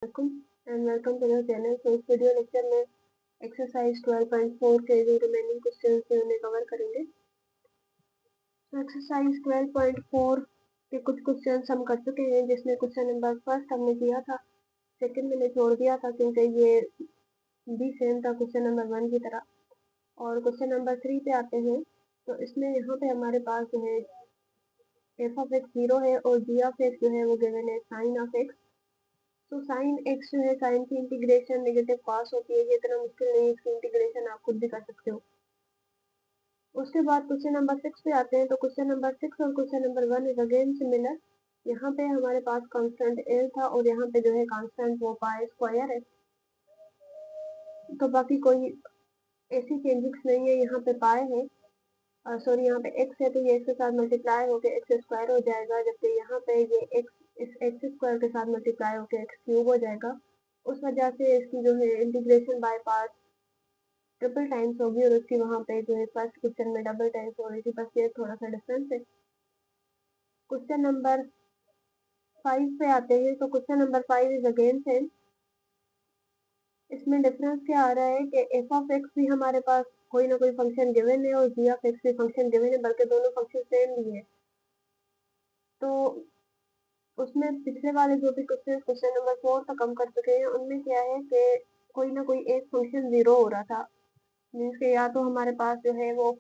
And welcome to the channel. तो इस video lecture में एक्सरसाइज 12.4 के जो रिमेनिंग क्वेश्चंस हैं उन्हें कवर करेंगे। तो एक्सरसाइज 12.4 के कुछ क्वेश्चंस हम कर चुके हैं, जिसमें क्वेश्चन नंबर फर्स्ट हमने किया था, सेकंड मैंने छोड़ दिया था क्योंकि ये भी सेम था क्वेश्चन नंबर 1 की तरह। और क्वेश्चन नंबर 3 पे आते हैं। तो इसमें यहाँ पे हमारे पास जो है एफ ऑफ एक्स 0 है और जी ऑफ एक्स जो है वो गिवन है साइन ऑफ एक्स। तो साइन एक्स जो है, साइन की इंटीग्रेशन नेगेटिव कॉस होती है, ये इतना मुश्किल नहीं है, इसकी इंटीग्रेशन आप खुद भी कर सकते हो। उसके बाद क्वेश्चन नंबर 6 पे आते हैं। तो क्वेश्चन नंबर 6 और question number 1 is again similar. यहाँ पे हमारे पास कांस्टेंट एल था और यहाँ पे जो है कांस्टेंट वो पाई स्क्वायर है। तो बाकी कोई ऐसी चेंजेस नहीं है। यहाँ पे पाई है, सॉरी यहाँ पे एक्स है, तो ये एक्स के साथ मल्टीप्लाई होकर एक्स स्क्वायर हो जाएगा, जबकि यहाँ पे ये एक्स इस एक्स स्क्वायर के साथ मल्टीप्लाई होकर एक्स क्यूब हो जाएगा। उस वजह से इसकी जो है integration by part triple times होगी और उसकी वहाँ पे जो है फर्स्ट क्वेश्चन में डबल टाइम्स हो रही थी, बस ये थोड़ा सा डिफरेंस है। क्वेश्चन नंबर 5 पे आते हैं। तो question number 5 is again same. इसमें डिफरेंस क्या आ रहा है कि एफ ऑफ एक्स भी हमारे पास कोई ना कोई फंक्शन गिवन है और जी ऑफ एक्स भी फंक्शन गिवन है, बल्कि दोनों फंक्शन सेम भी है। तो उसमें पिछले वाले जो भी क्वेश्चन नंबर 4 तक हम कर चुके हैं, उनमें क्या है कि कोई ना कोई एक फंक्शन जीरो हो रहा था। मीन्स के या तो हमारे पास जो है वो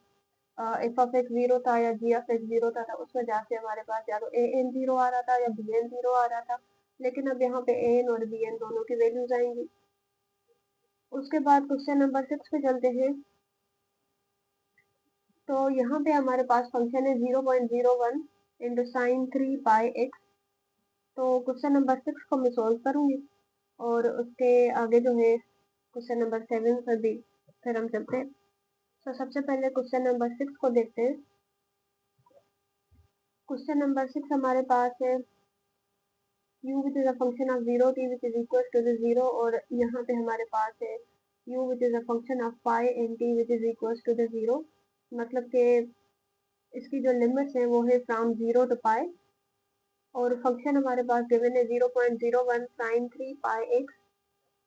एफ ऑफ एक्स जीरो था या जी ऑफ एक्स जीरो था, उस वजह से हमारे पास या तो ए एन जीरो आ रहा था या बी एन जीरो आ रहा था। लेकिन अब यहाँ पे ए एन और बी एन दोनों की वैल्यूज आएंगी। उसके बाद क्वेश्चन नंबर 6 पे चलते हैं। तो यहाँ पे हमारे पास फंक्शन है 0.01 इंटू साइन 3 पाई एक्स। तो क्वेश्चन नंबर 6 को मैं सॉल्व करूंगी और उसके आगे जो है क्वेश्चन नंबर 7 पर भी फिर हम चलते हैं। तो सबसे पहले क्वेश्चन नंबर 6 को देखते हैं। क्वेश्चन नंबर 6 हमारे पास है u which is a function of 0 t which is equal to the 0, और यहाँ पे हमारे पास है u which is a function of pi and t which is equal to the 0। मतलब कि इसकी जो लिमिट्स है वो है फ्रॉम 0 टू पाई, और फंक्शन हमारे पास गिवन है 0.01 साइन 3 पाई एक्स।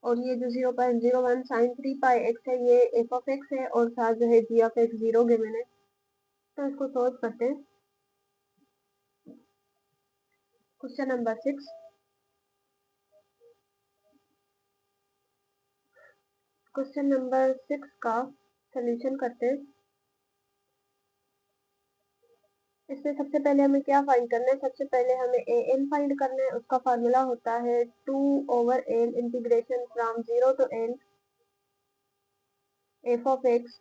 और ये जो 0.01 साइन 3 पाई एक्स है ये एफ ऑफ एक्स है, और साथ जो है जी ऑफ एक्स 0 गिवन है। तो इसको सोल्व करते हैं। Question number 6। क्वेश्चन नंबर 6 का सोल्यूशन करते हैं। इसमें सबसे पहले हमें क्या फाइंड करना है? सबसे पहले हमें ए एन फाइंड करना है। उसका फार्मूला होता है 2/n integration from 0 to n f of x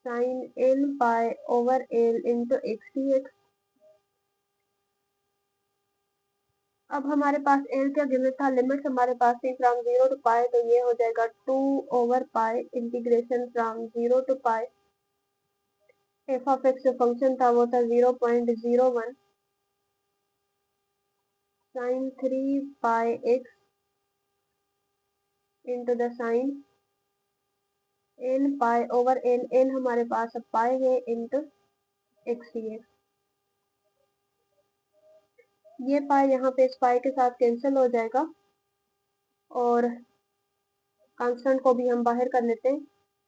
sine n pi over l into x d x. अब हमारे पास l क्या गिवन था? लिमिट्स हमारे पास थी फ्रॉम 0 टू पाई, तो ये हो जाएगा 2/पाई integration from 0 to pi F of X जो फंक्शन था वो था 0.01 sine 3 pi X into the sine n pi over n हमारे पास अब पाई है इंटू एक्स डी एक्स। ये पाई यहाँ पे इस पाई के साथ कैंसिल हो जाएगा और कांस्टेंट को भी हम बाहर कर लेते हैं।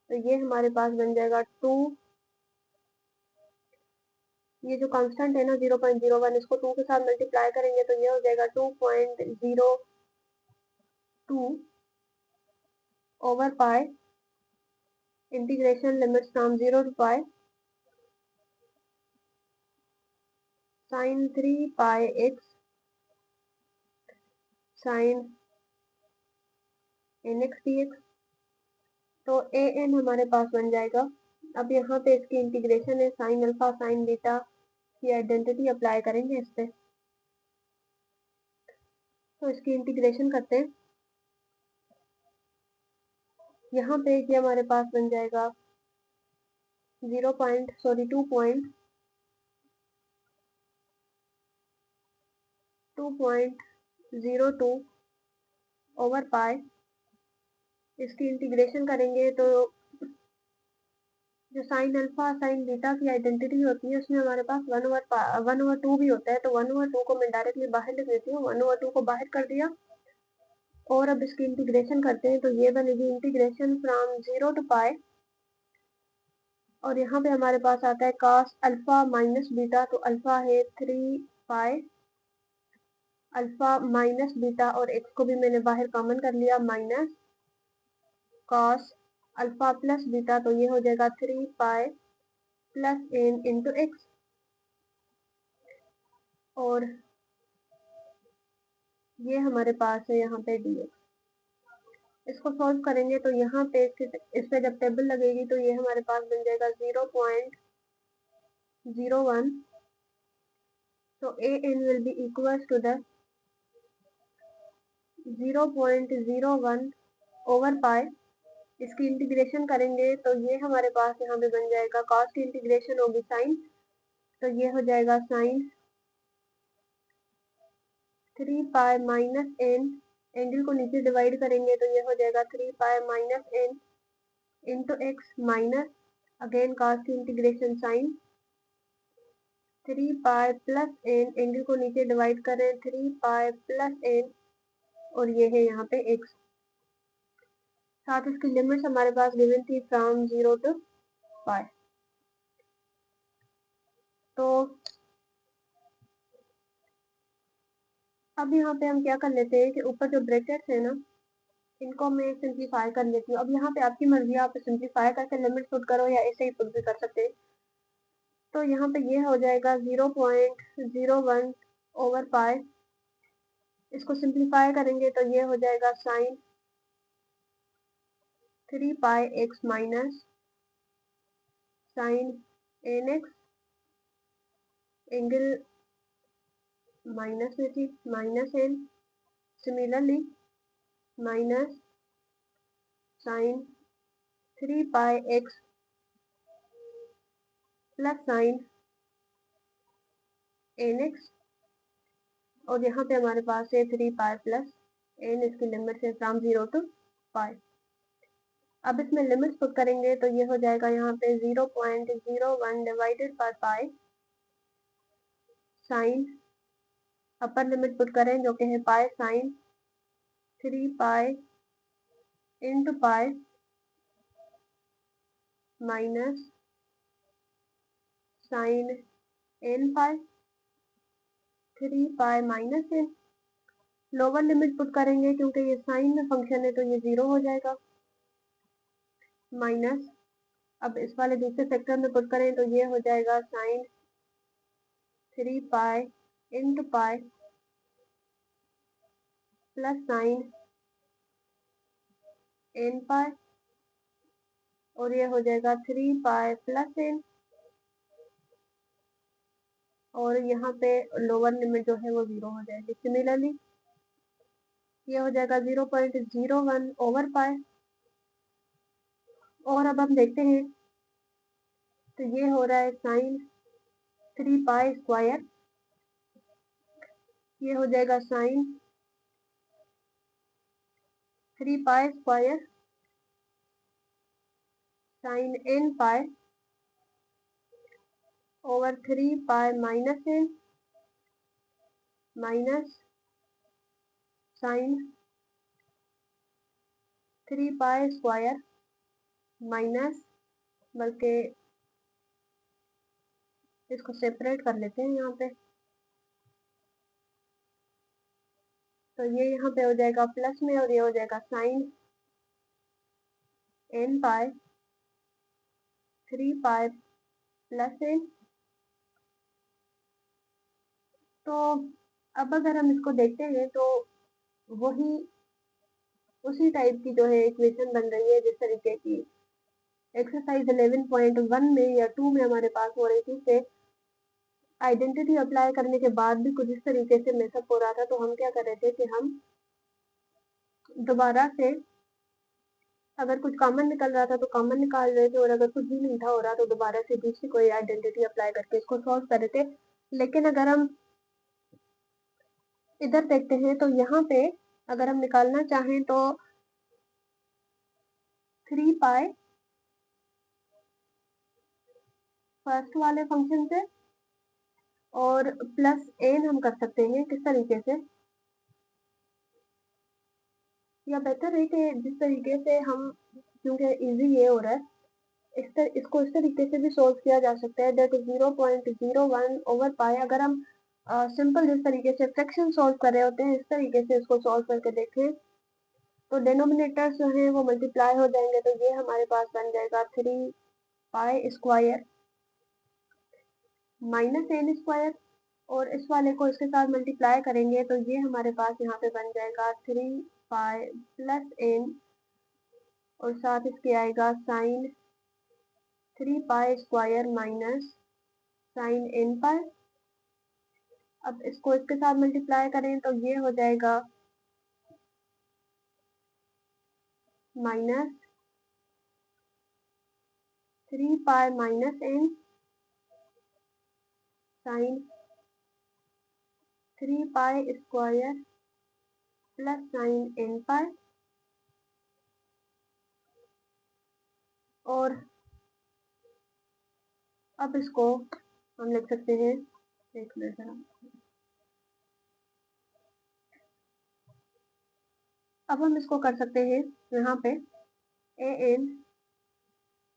तो ये हमारे पास बन जाएगा 2, ये जो कांस्टेंट है ना 0.01, इसको 2 के साथ मल्टीप्लाई करेंगे तो ये हो जाएगा 2.02 over pi integration limits from 0 to pi sine 3 pi x sine N x d x. तो ए एन हमारे पास बन जाएगा। अब यहाँ पे इसकी इंटीग्रेशन है साइन अल्फा साइन बीटा की आइडेंटिटी अप्लाई करेंगे इस पे। तो इसकी इंटीग्रेशन करते हैं। यहाँ पे ये हमारे पास बन जाएगा 2.02 ओवर पाई। इसकी इंटीग्रेशन करेंगे तो जो साइन अल्फा साइन बीटा की आइडेंटिटी होती है उसमें हमारे पास 1/2 भी होता है, तो 1/2 को मैं डायरेक्टली बाहर लिख देती हूँ, 1/2 को बाहर कर दिया और अब इसकी इंटीग्रेशन करते हैं, तो ये बनेगी इंटीग्रेशन फ्रॉम 0 to पाई, और यहाँ पे हमारे पास आता है cos अल्फा माइनस बीटा, तो अल्फा है 3 पाई अल्फा माइनस बीटा, और x को भी मैंने बाहर कॉमन कर लिया, minus cos alpha plus beta, तो ये हो जाएगा 3 pi plus n into x, और ये हमारे पास है यहाँ पे dx। इसको सॉल्व करेंगे तो यहाँ पे इस पे जब टेबल लगेगी तो ये हमारे पास बन जाएगा 0.01, तो an will be equals to the 0.01 over पाई। इसकी इंटीग्रेशन करेंगे तो ये हमारे पास यहाँ पे बन जाएगा, कॉस की इंटीग्रेशन होगी साइन, तो ये हो जाएगा sine 3 pi minus N, angle को नीचे डिवाइड करेंगे तो ये हो जाएगा 3 pi minus N into X, minus again cos की integration sine 3 pi plus N, angle को नीचे डिवाइड करें 3 पाई प्लस एन, और ये है यहाँ पे एक्स। साथ इसकी लिमिट्स हमारे पास गिवन थी फ्रॉम 0 to पाई। तो अब यहाँ पे हम क्या कर लेते हैं कि ऊपर जो ब्रैकेट्स है ना, इनको मैं सिंप्लीफाई कर लेती हूँ। अब यहाँ पे आपकी मर्जी है, आप सिंप्लीफाई करके लिमिट पुट करो या ऐसे ही पुट भी कर सकते हैं। तो यहाँ पे ये हो जाएगा 0.01 ओवर पाई, इसको सिंप्लीफाई करेंगे तो ये हो जाएगा sine 3 pi X minus sine N X, angle minus में थी minus N, similarly minus sine 3 pi X plus sine N X, और यहाँ पे हमारे पास है 3 पाई प्लस एन, इसकी लिमिट है फ्रॉम 0 to पाई। अब इसमें लिमिट्स पुट करेंगे तो ये हो जाएगा यहाँ पे 0.01 divided by pi sine, upper limit put करें जो कि है pi sine 3 pi into pi minus sine N pi 3 pi minus N. Lower limit put करेंगे क्योंकि ये साइन में फंक्शन है तो ये 0 हो जाएगा, माइनस अब इस वाले दूसरे फैक्टर में पुट करें तो ये हो जाएगा sine 3 pi into pi plus sine N pi, और ये हो जाएगा 3 पाई प्लस एन, और यहाँ पे लोअर लिमिट जो है वो 0 हो जाएगी। सिमिलरली ये हो जाएगा 0.01 ओवर पाई, और अब हम देखते हैं तो ये हो रहा है साइन 3 पाई स्क्वायर, ये हो जाएगा sine 3 pi square sine N pi over 3 pi minus n minus sine 3 pi square minus, बल्कि इसको सेपरेट कर लेते हैं यहाँ पे, तो ये यहाँ पे हो जाएगा प्लस में, और ये हो जाएगा sign N pi 3 pi plus N. तो अब अगर हम इसको देखते हैं तो वही उसी टाइप की जो है इक्वेशन बन रही है जिस तरीके की एक्सरसाइज 11.1 में या 2 में हमारे पास हो रही थी, से आइडेंटिटी अप्लाई करने के बाद भी कुछ इस तरीके से मेसअप हो रहा था। तो हम क्या कर रहे थे कि हम दोबारा से अगर कुछ कॉमन निकल रहा था तो कॉमन निकाल रहे थे, और अगर कुछ भी नहीं था हो रहा तो दोबारा से दूसरी कोई आइडेंटिटी अप्लाई करके इसको सॉल्व कर रहे थे। लेकिन अगर हम इधर देखते हैं तो यहाँ पे अगर हम निकालना चाहें तो 3 पाई फर्स्ट वाले फंक्शन से, और प्लस एन हम कर सकते हैं किस तरीके से, या बेटर है कि जिस तरीके से हम, क्योंकि इजी ये हो रहा है, इसको इस तरीके से भी सोल्व किया जा सकता है, दैट 0.01 ओवर पाई। अगर हम सिंपल जिस तरीके से फ्रैक्शन सोल्व कर रहे होते हैं, इस तरीके से इसको सोल्व करके देखें तो डिनोमिनेटर्स जो हैं वो मल्टीप्लाई हो जाएंगे, तो ये हमारे पास बन जाएगा 3 pi square minus n square, और इस वाले को इसके साथ मल्टीप्लाई करेंगे तो ये हमारे पास यहाँ पे बन जाएगा 3 पाई प्लस एन, और साथ इसके आएगा sine 3 pi square minus sine N pi. अब इसको इसके साथ मल्टीप्लाई करें तो ये हो जाएगा minus 3 pi minus N sine 3 pi square plus sine N pi. और अब इसको हम लिख सकते हैं, एक मिनट जरा, अब हम इसको कर सकते हैं यहाँ पे A N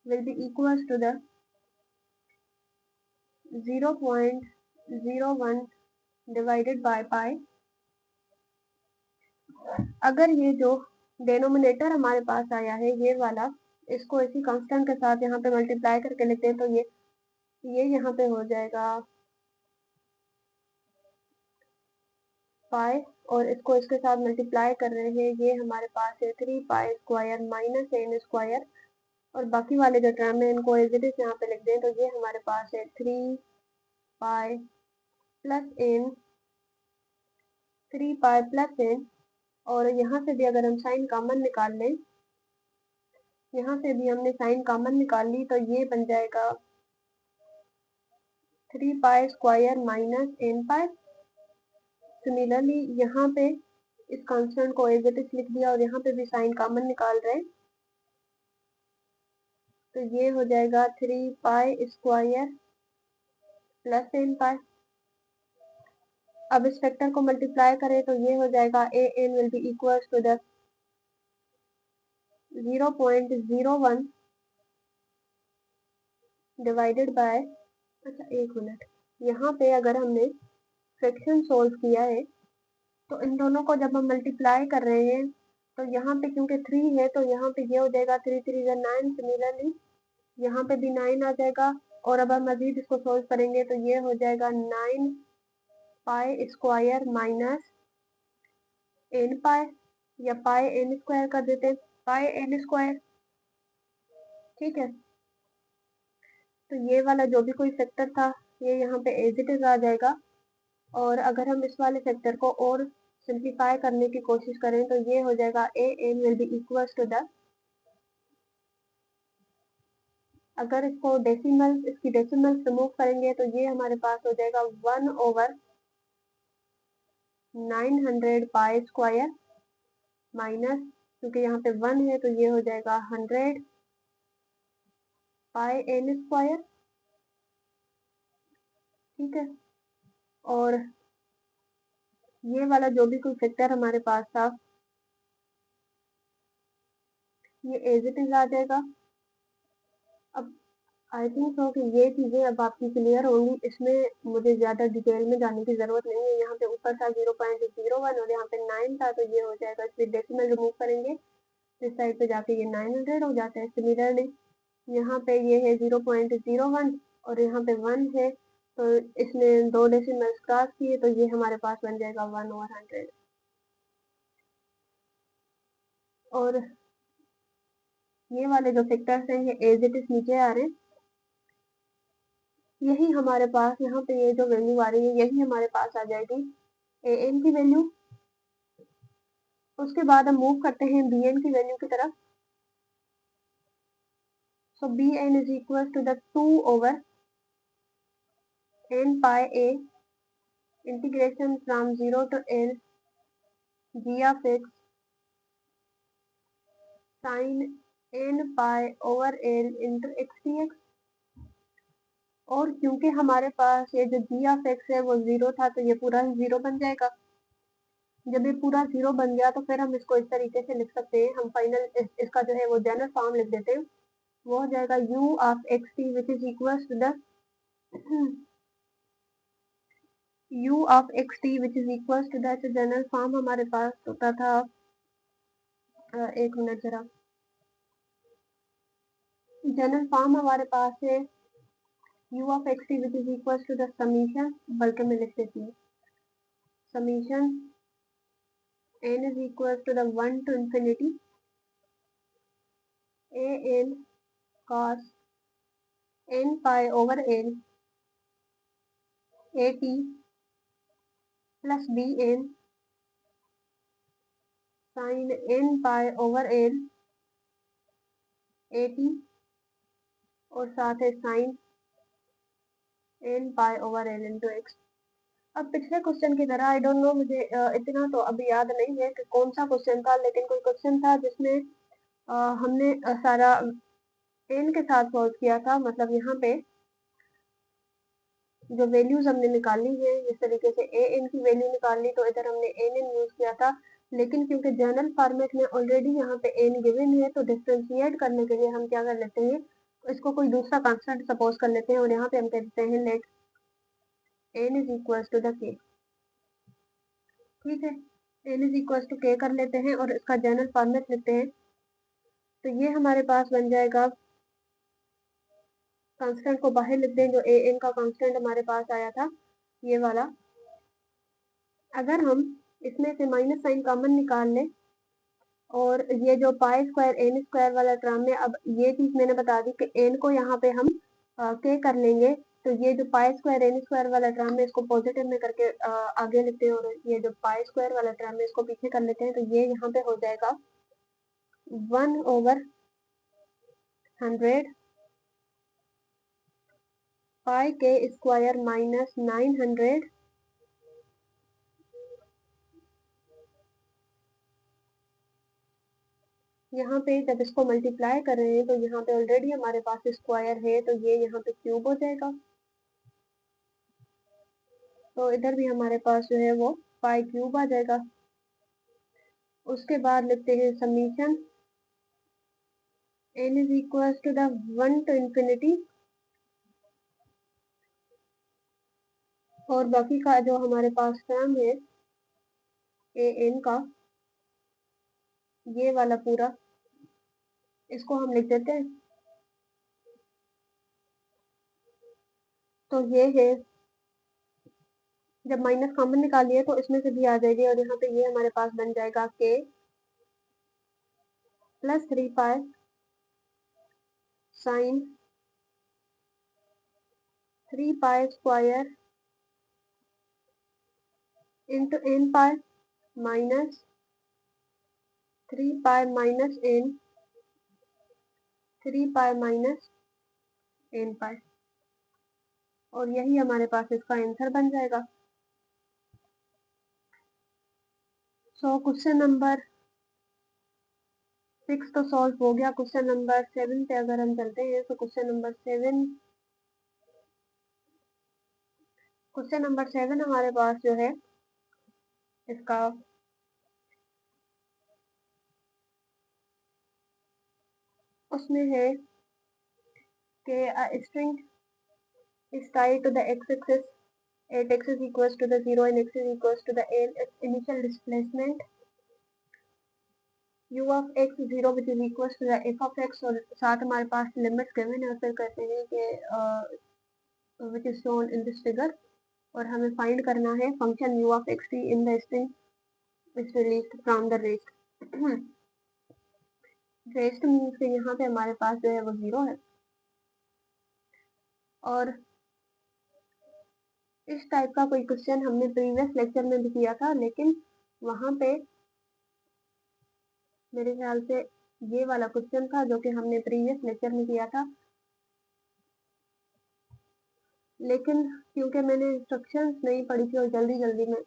will be equals to the 0.01 divided by pi। अगर ये जो डेनोमिनेटर हमारे पास आया है ये वाला, इसको इसी कांस्टेंट के साथ यहाँ पे मल्टीप्लाई करके लिखते हैं तो ये यहाँ पे हो जाएगा पाई, और इसको इसके साथ मल्टीप्लाई कर रहे हैं, ये हमारे पास है 3 pi square minus n square, और बाकी वाले जो टर्म है इनको एज इट इज यहाँ पे लिख दें तो ये हमारे पास है 3 pi plus n, 3 pi plus n, और यहाँ से भी अगर हम साइन कॉमन निकाल लें, यहाँ से भी हमने साइन कॉमन निकाल ली तो ये बन जाएगा 3 पाई स्क्वायर माइनस एन पाई। सिमिलरली यहाँ पे इस कांस्टेंट को एज इट इज लिख दिया और यहाँ पे भी साइन कॉमन निकाल रहे हैं तो ये हो जाएगा 3 pi square plus N pi. अब इस फैक्टर को मल्टीप्लाई करें तो ये हो जाएगा A N will be equal to the 0.01 divided by, अच्छा एक मिनट, यहाँ पे अगर हमने फ्रैक्शन सोल्व किया है तो इन दोनों को जब हम मल्टीप्लाई कर रहे हैं तो यहाँ पे क्योंकि 3 है तो यहाँ पे ये हो जाएगा 3 3 9। सिमिलरली यहाँ पे भी 9 आ जाएगा, और अब हम मजीद इसको सोल्व करेंगे तो ये हो जाएगा 9 पाई स्क्वायर माइनस एन पाई, या पाई एन स्क्वायर कर देते हैं, पाई एन स्क्वायर, ठीक है। तो ये वाला जो भी कोई फैक्टर था ये यहाँ पे एज इट इज आ जाएगा, और अगर हम इस वाले फैक्टर को और सिंप्लीफाई करने की कोशिश करें तो ये हो जाएगा A N will be equal to the, अगर इसको डेसिमल, इसकी डेसिमल रिमूव करेंगे तो ये हमारे पास हो जाएगा 1/900 पाई स्क्वायर माइनस, क्योंकि यहाँ पे 1 है तो ये हो जाएगा 100 पाई एन स्क्वायर, ठीक है। और ये वाला जो भी कोई फैक्टर हमारे पास था ये एज इट इज आ जाएगा। अब आई थिंक सो कि ये चीज़ें अब आपकी क्लियर होंगी, इसमें मुझे ज़्यादा डिटेल में जाने की ज़रूरत नहीं है। यहाँ पे ऊपर था 0.01 और यहाँ पे 9 था तो ये हो जाएगा, इसमें डेसिमल रिमूव करेंगे इस साइड पे जाके ये 900 हो जाता है। सिमिलरली यहाँ पे ये है 0.01 और यहाँ पे 1 है तो इसमें 2 डेसिमल्स क्रॉस किए तो ये हमारे पास बन जाएगा 1/100। और ये वाले जो फैक्टर्स हैं ये एज इट इज नीचे आ रहे हैं, यही हमारे पास यहाँ पे ये जो वैल्यू आ रही है यही हमारे पास आ जाएगी ए एन की वैल्यू। उसके बाद हम मूव करते हैं बी एन की वैल्यू की तरफ। So b n is equal to the 2 over n pi a integration from 0 to n g of x sin n pi over l into x dx। और क्योंकि हमारे पास ये जो जी ऑफ एक्स है वो 0 था, तो ये पूरा 0 बन जाएगा। जब ये पूरा 0 बन गया तो फिर हम इसको इस तरीके से लिख सकते हैं, हम फाइनल इसका जो है वो जनरल फॉर्म लिख देते हैं। वो हो जाएगा u of x t which is equal to the u of x t which is equal to the general form हमारे पास होता था, एक मिनट जरा, जनरल फॉर्म हमारे पास है u of x t which is equal to the summation, बल्कि मैं लिख देती हूँ summation n is equal to the 1 to infinity a n cos n pi over n a t plus b n sin n pi over n a t और साथ है sin n pi over n into x। अब पिछले question की तरह I don't know, मुझे इतना तो अभी याद नहीं है कि कौन सा क्वेश्चन था, लेकिन कोई क्वेश्चन था जिसमें हमने सारा n के साथ सॉल्व किया था। मतलब यहाँ पे जो वैल्यूज हमने निकाली है, जिस तरीके से ए एन की वैल्यू निकाली तो इधर हमने एन एन यूज किया था, लेकिन क्योंकि जनरल फॉर्मेट में ऑलरेडी यहाँ पे एन गिवन है तो डिफ्रेंशिएट करने के लिए हम क्या कर लेते हैं, इसको कोई दूसरा कांस्टेंट सपोज कर लेते हैं और यहाँ पे हम कह देते हैं let n is equal to the k. ठीक है, एन इज इक्वल टू के कर लेते हैं और इसका जनरल फॉर्मेट लिखते हैं। तो ये हमारे पास बन जाएगा, कांस्टेंट को बाहर लिख दें, जो ए एन का कांस्टेंट हमारे पास आया था ये वाला। अगर हम इसमें से माइनस साइन कॉमन निकाल लें और ये जो पाई स्क्वायर एन स्क्वायर वाला टर्म है, अब ये चीज मैंने बता दी कि एन को यहाँ पे हम के कर लेंगे, तो ये जो पाई स्क्वायर एन स्क्वायर वाला टर्म है इसको पॉजिटिव में करके आगे लिखते हैं और ये जो पाई स्क्वायर वाला टर्म है इसको पीछे कर लेते हैं। तो ये यहाँ पे हो जाएगा 1/100 पाई के स्क्वायर माइनस 900 यहाँ पे जब इसको मल्टीप्लाई कर रहे हैं तो यहाँ पे ऑलरेडी हमारे पास स्क्वायर है, तो ये यहाँ पे क्यूब हो जाएगा। तो इधर भी हमारे पास जो है वो पाई क्यूब आ जाएगा। उसके बाद लिखते हैं summation n is equal to the 1 to infinity, और बाकी का जो हमारे पास टर्म है ए एन का, ये वाला पूरा इसको हम लिख देते हैं। तो ये है, जब माइनस कॉमन निकालिए तो इसमें से भी आ जाएगी और यहाँ पे ये हमारे पास बन जाएगा k plus 3 pi sine 3 pi square into n pi minus 3 pi minus n 3 pi minus n pi, और यही हमारे पास इसका आंसर बन जाएगा। सो क्वेश्चन नंबर 6 तो सॉल्व हो गया। क्वेश्चन नंबर 7 पे अगर हम चलते हैं तो क्वेश्चन नंबर 7 हमारे पास जो है इसका उसमें है कि string is tied to the x-axis at x is equals to the 0 and x is equals to the initial displacement u of x 0 which is equals to the f of x, और साथ हमारे पास limits given है और फिर कहते हैं कि which is shown in this figure, और हमें फाइंड करना है function u of x t in the string which released from the rest। Rest means के यहाँ पे हमारे पास जो है वो 0 है, और इस टाइप का कोई क्वेश्चन हमने प्रीवियस लेक्चर में भी किया था, लेकिन वहां पे मेरे ख्याल से ये वाला क्वेश्चन था जो कि हमने प्रीवियस लेक्चर में किया था, लेकिन क्योंकि मैंने इंस्ट्रक्शंस नहीं पढ़ी थी और जल्दी जल्दी में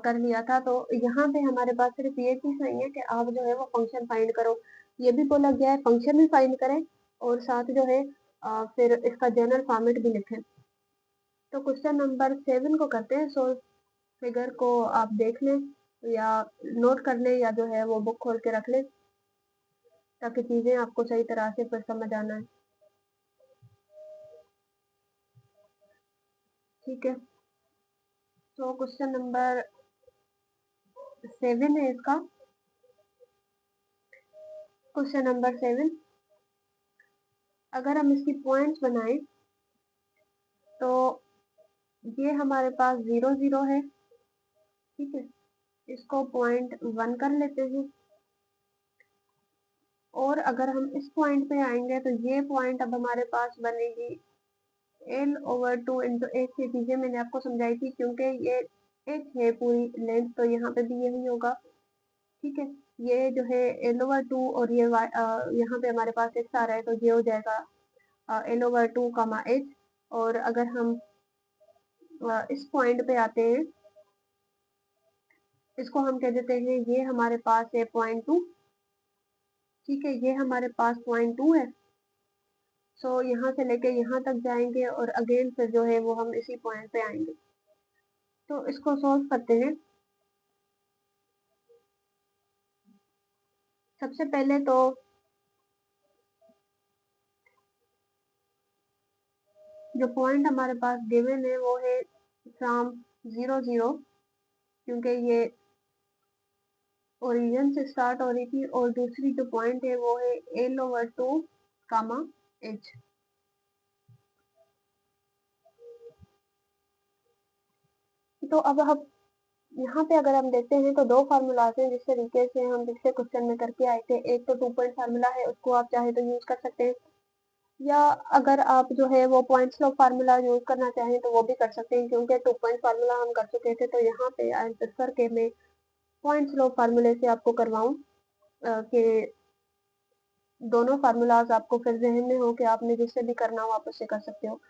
कर लिया था, तो यहाँ पे हमारे पास सिर्फ ये चीज़ नहीं है कि आप जो है वो फंक्शन फाइंड करो, ये भी बोला गया है फंक्शन भी फाइंड करें और साथ जो है फिर इसका जनरल फॉर्मेट भी लिखें। तो क्वेश्चन नंबर 7 को करते हैं। सो फिगर को आप देख लें या नोट कर लें या जो है वो बुक खोल के रख लें ताकि चीज़ें आपको सही तरह से फिर समझ आना है। ठीक है, तो क्वेश्चन नंबर 7 है इसका। क्वेश्चन नंबर 7, अगर हम इसकी पॉइंट्स बनाएं तो ये हमारे पास 0 0 है। ठीक है, इसको पॉइंट 1 कर लेते हैं। और अगर हम इस पॉइंट पे आएंगे तो ये पॉइंट अब हमारे पास बनेगी L/2 इंटू एच। ये चीजें मैंने आपको समझाई थी क्योंकि ये एच है पूरी लेंथ, तो यहाँ पे भी यही होगा। ठीक है, ये जो है L/2 और ये यहाँ पे हमारे पास x आ रहा है तो ये हो जाएगा L/2 कामा एच। और अगर हम इस पॉइंट पे आते हैं, इसको हम कह देते हैं ये हमारे पास है .2। ठीक है, ये हमारे पास .2 है। सो यहाँ से लेके यहाँ तक जाएंगे और अगेन फिर जो है वो हम इसी पॉइंट पे आएंगे। तो इसको सॉल्व करते हैं। सबसे पहले तो जो पॉइंट हमारे पास गिवन है वो है फ्रॉम 0 0, क्योंकि ये ओरिजिन से स्टार्ट हो रही थी। और दूसरी जो पॉइंट है वो है L/2 कामा एच। तो अब हम यहाँ पे अगर हम देखते हैं तो दो फार्मूलाज हैं जिस तरीके से हम पिछले क्वेश्चन में करके आए थे। एक तो 2 पॉइंट फार्मूला है, उसको आप चाहे तो यूज कर सकते हैं, या अगर आप जो है वो पॉइंट स्लोप फार्मूला यूज करना चाहें तो वो भी कर सकते हैं। क्योंकि 2 पॉइंट फार्मूला हम कर चुके थे तो यहाँ पे आई प्रेफर के मैं पॉइंट स्लोप फार्मूले से आपको करवाऊं कि दोनों फार्मूलाज आपको फिर जहन में हो कि आपने जिससे भी करना हो आप उससे कर सकते हो।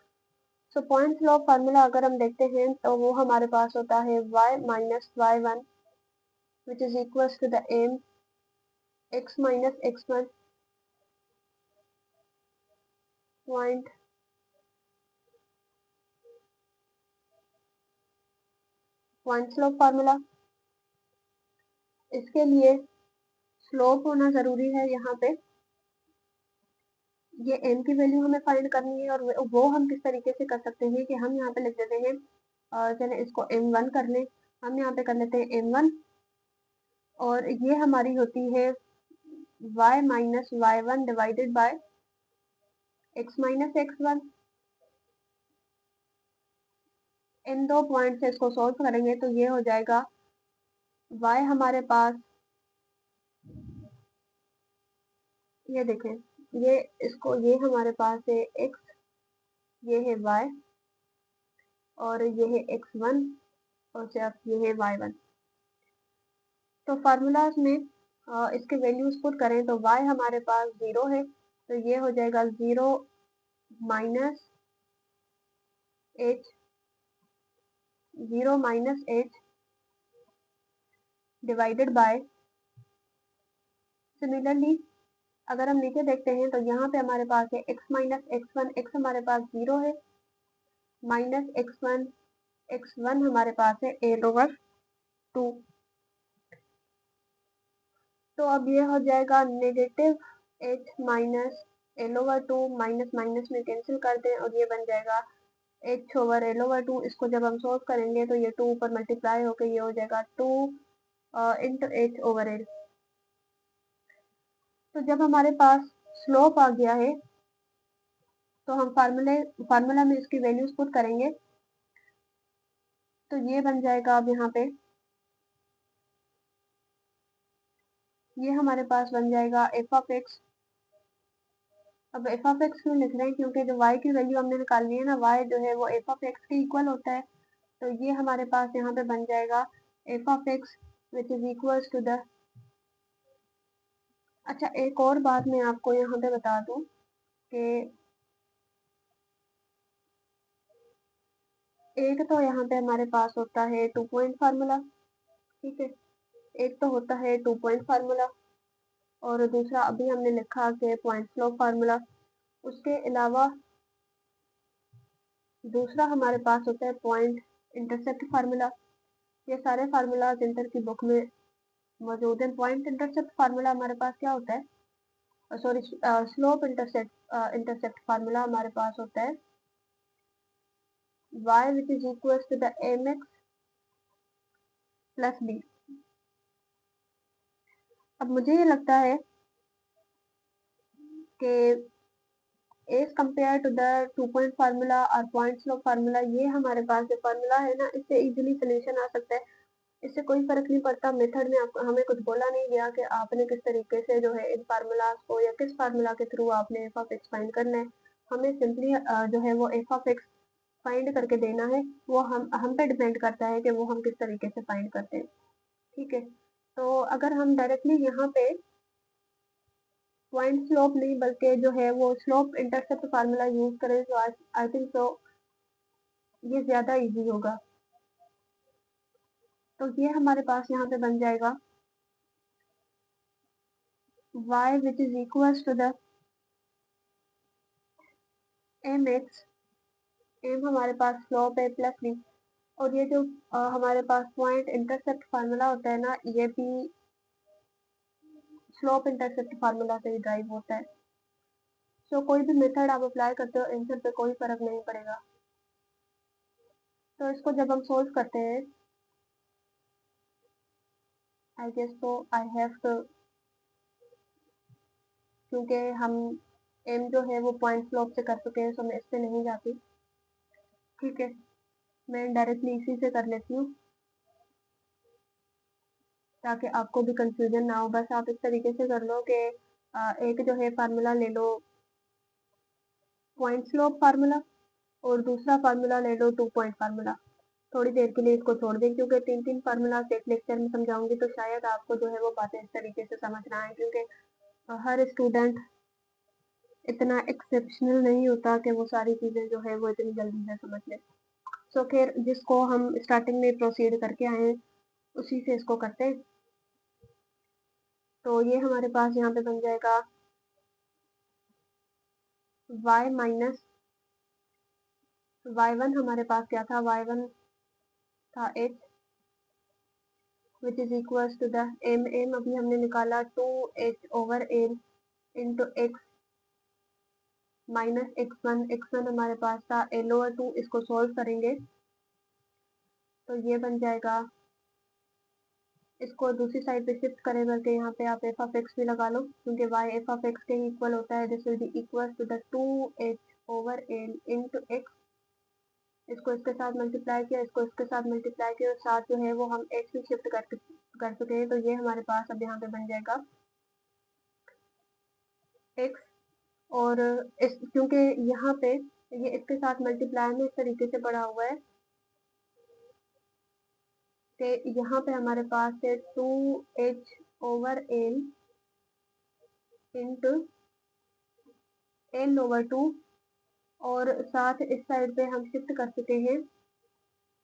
सो पॉइंट स्लोप फार्मूला अगर हम देखते हैं तो वो हमारे पास होता है y minus y1 which is equal to the m x minus x1 point slope formula. इसके लिए स्लोप होना जरूरी है। यहाँ पे ये m की वैल्यू हमें फाइंड करनी है और वो हम किस तरीके से कर सकते हैं कि हम यहाँ पे लिख देते हैं, चले इसको m1 कर लें। हम यहाँ पे कर लेते हैं m1 और ये हमारी होती है y minus y1 divided by x minus x1। इन दो पॉइंट से इसको सॉल्व करेंगे तो ये हो जाएगा y हमारे पास, ये देखें, ये इसको ये हमारे पास है x, ये है y और ये है x1 और सिर्फ ये है y1। तो फार्मूलाज में इसके वैल्यूज पुट करें तो y हमारे पास 0 है तो ये हो जाएगा 0 minus H, 0 minus H divided by. Similarly अगर हम नीचे देखते हैं तो यहाँ पे हमारे पास है x माइनस x1, x हमारे पास 0 है, माइनस x1, x1 हमारे पास है L/2। तो अब ये हो जाएगा negative H minus L/2, minus minus में कैंसिल कर दें और ये बन जाएगा h/L/2। इसको जब हम सॉल्व करेंगे तो ये 2 ऊपर मल्टीप्लाई होकर ये हो जाएगा 2 इंटू h/L। तो जब हमारे पास स्लोप आ गया है तो हम फार्मूला में इसकी वैल्यूज पुट करेंगे तो ये बन जाएगा। अब यहाँ पे ये हमारे पास बन जाएगा f ऑफ x। अब f ऑफ x क्यों लिख रहे हैं, क्योंकि जो y की वैल्यू हमने निकालनी है ना, y जो है वो f ऑफ x के इक्वल होता है। तो ये हमारे पास यहाँ पे बन जाएगा f of x which is equal to the. अच्छा, एक और बात मैं आपको यहाँ पे बता दूं कि एक तो यहाँ पे हमारे पास होता है 2 पॉइंट फार्मूला। ठीक है, एक तो होता है 2 पॉइंट फार्मूला और दूसरा अभी हमने लिखा कि पॉइंट स्लोप फार्मूला। उसके अलावा दूसरा हमारे पास होता है पॉइंट इंटरसेप्ट फार्मूला। ये सारे फार्मूलाज इंटर की बुक में मौजूद है। पॉइंट इंटरसेप्ट फार्मूला हमारे पास क्या होता है, सॉरी स्लोप इंटरसेप्ट फार्मूला हमारे पास होता है y which is equals to the mx plus b। अब मुझे ये लगता है कि as compare to the 2 point formula और पॉइंट स्लोप फार्मूला, ये हमारे पास जो फार्मूला है ना, इससे इजीली सोल्यूशन आ सकता है। इससे कोई फर्क नहीं पड़ता, मेथड में आपको हमें कुछ बोला नहीं गया कि आपने किस तरीके से जो है इन फार्मूलाज को या किस फार्मूला के थ्रू आपने एफ ऑफ एक्स फाइंड करना है। हमें सिंपली जो है वो एफ ऑफ एक्स फाइंड करके देना है। वो हम पे डिपेंड करता है कि वो हम किस तरीके से फाइंड करते हैं। ठीक है, तो अगर हम डायरेक्टली यहाँ पे पॉइंट स्लोप नहीं बल्कि जो है वो स्लोप इंटरसेप्ट फार्मूला यूज करें तो आई थिंक सो ये ज्यादा इजी होगा। तो ये हमारे पास यहाँ पे बन जाएगा y which is equals to the mx, m हमारे पास स्लोप है प्लस b, और ये जो हमारे पास पॉइंट इंटरसेप्ट फार्मूला होता है ना, ये भी स्लोप इंटरसेप्ट फार्मूला से ही ड्राइव होता है। सो कोई भी मेथड आप अप्लाई करते हो आंसर पे कोई फर्क नहीं पड़ेगा। तो इसको जब हम सोल्व करते हैं, आई गेस तो आई हैव टू, क्योंकि हम एम जो है वो पॉइंट स्लोप से कर चुके हैं, सो मैं इससे नहीं जाती। ठीक है, मैं डायरेक्टली इसी से कर लेती हूँ ताकि आपको भी कंफ्यूजन ना हो। बस आप इस तरीके से कर लो कि एक जो है फार्मूला ले लो पॉइंट स्लोप फार्मूला, और दूसरा फार्मूला ले लो 2 पॉइंट फार्मूला। थोड़ी देर के लिए इसको छोड़ दें, क्योंकि 3 फार्मूला एक लेक्चर में समझाऊंगी तो शायद आपको जो है वो बातें इस तरीके से समझ ना आए, क्योंकि हर स्टूडेंट इतना एक्सेप्शनल नहीं होता कि वो सारी चीज़ें जो है वो इतनी जल्दी से समझ ले। सो खैर, जिसको हम स्टार्टिंग में प्रोसीड करके आए हैं उसी से इसको करते हैं। तो ये हमारे पास यहाँ पे बन जाएगा y माइनस y1, हमारे पास क्या था, y1 था h which is equals to the m अभी हमने निकाला 2h over n into x minus x1 हमारे पास था l ओवर 2। इसको सोल्व करेंगे तो ये बन जाएगा, इसको दूसरी साइड पे शिफ्ट करें करके यहाँ पे आप एफ ऑफ एक्स भी लगा लो, क्योंकि y एफ ऑफ एक्स के इक्वल होता है। This will be equal to the 2h over n into x। इसको इसके साथ मल्टीप्लाई किया, इसको इसके साथ मल्टीप्लाई किया, और साथ जो है वो हम x भी शिफ्ट कर चुके हैं। तो ये हमारे पास अब यहाँ पे बन जाएगा x, और इस क्योंकि यहाँ पे ये इसके साथ मल्टीप्लाई में इस तरीके से पड़ा हुआ है कि यहाँ पे हमारे पास है 2h over n into n over 2, और साथ इस साइड पे हम शिफ्ट कर चुके हैं,